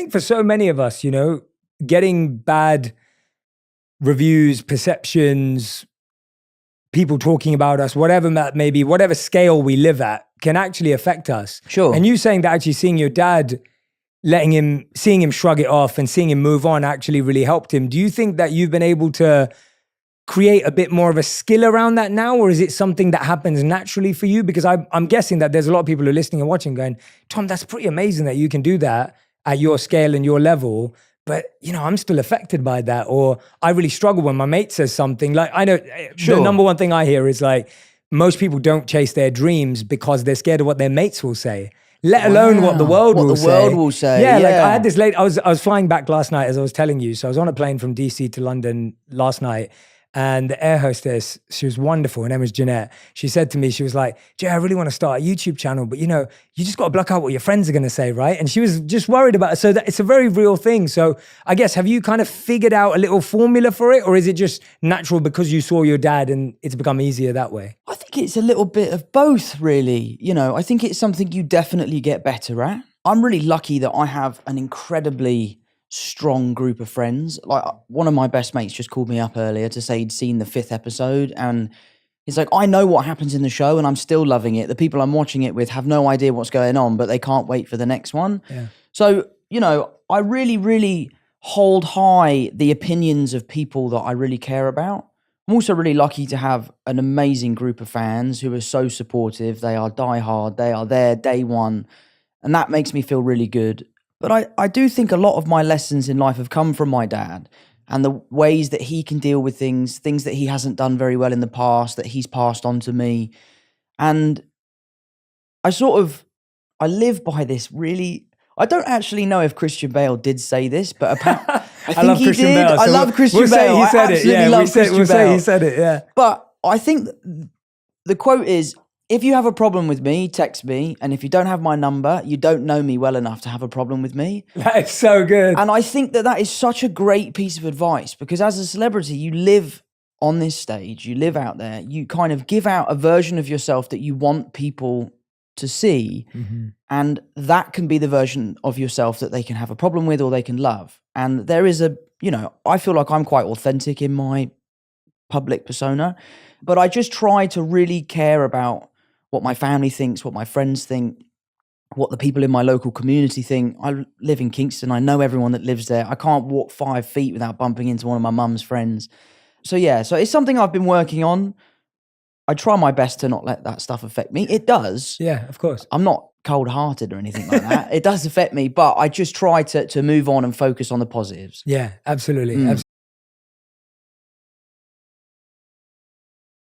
think for so many of us, you know, getting bad reviews, perceptions, people talking about us, whatever that may be, whatever scale we live at, can actually affect us. Sure. And you saying that actually seeing your dad, seeing him shrug it off and seeing him move on actually really helped him. Do you think that you've been able to create a bit more of a skill around that now, or is it something that happens naturally for you? Because I'm guessing that there's a lot of people who are listening and watching going, Tom, that's pretty amazing that you can do that at your scale and your level. But, you know, I'm still affected by that. Or I really struggle when my mate says something. Like, I know the number one thing I hear is like, most people don't chase their dreams because they're scared of what their mates will say, let alone what the world will say. What the world will say. Yeah, like I had this I was flying back last night, as I was telling you. So I was on a plane from DC to London last night. And the air hostess, she was wonderful. Her name was Jeanette. She said to me, she was like, Jay, I really want to start a YouTube channel, but you know, you just got to block out what your friends are going to say, right? And she was just worried about it. So that it's a very real thing. So I guess, have you kind of figured out a little formula for it, or is it just natural because you saw your dad and it's become easier that way? I think it's a little bit of both, really. You know, I think it's something you definitely get better at. I'm really lucky that I have an incredibly strong group of friends. Like, one of my best mates just called me up earlier to say he'd seen the 5th episode, and he's like, I know what happens in the show and I'm still loving it. The people I'm watching it with have no idea what's going on, but they can't wait for the next one. Yeah. So, you know, I really, really hold high the opinions of people that I really care about. I'm also really lucky to have an amazing group of fans who are so supportive. They are diehard. They are there day one. And that makes me feel really good. But I do think a lot of my lessons in life have come from my dad, and the ways that he can deal with things that he hasn't done very well in the past, that he's passed on to me. And I live by this really, I don't actually know if Christian Bale did say this, but I think he did. Bale, so I love Christian We'll Bale. say he said it. Yeah, we'll say he said it, yeah. But I think the quote is, if you have a problem with me, text me. And if you don't have my number, you don't know me well enough to have a problem with me. That is so good. And I think that is such a great piece of advice, because as a celebrity, you live on this stage, you live out there, you kind of give out a version of yourself that you want people to see. Mm-hmm. And that can be the version of yourself that they can have a problem with or they can love. And there is I feel like I'm quite authentic in my public persona, but I just try to really care about what my family thinks, what my friends think, what the people in my local community think. I live in Kingston. I know everyone that lives there. I can't walk 5 feet without bumping into one of my mum's friends. So yeah, so it's something I've been working on. I try my best to not let that stuff affect me. It does. Yeah, of course. I'm not cold-hearted or anything like that. It does affect me, but I just try to move on and focus on the positives. Yeah, absolutely.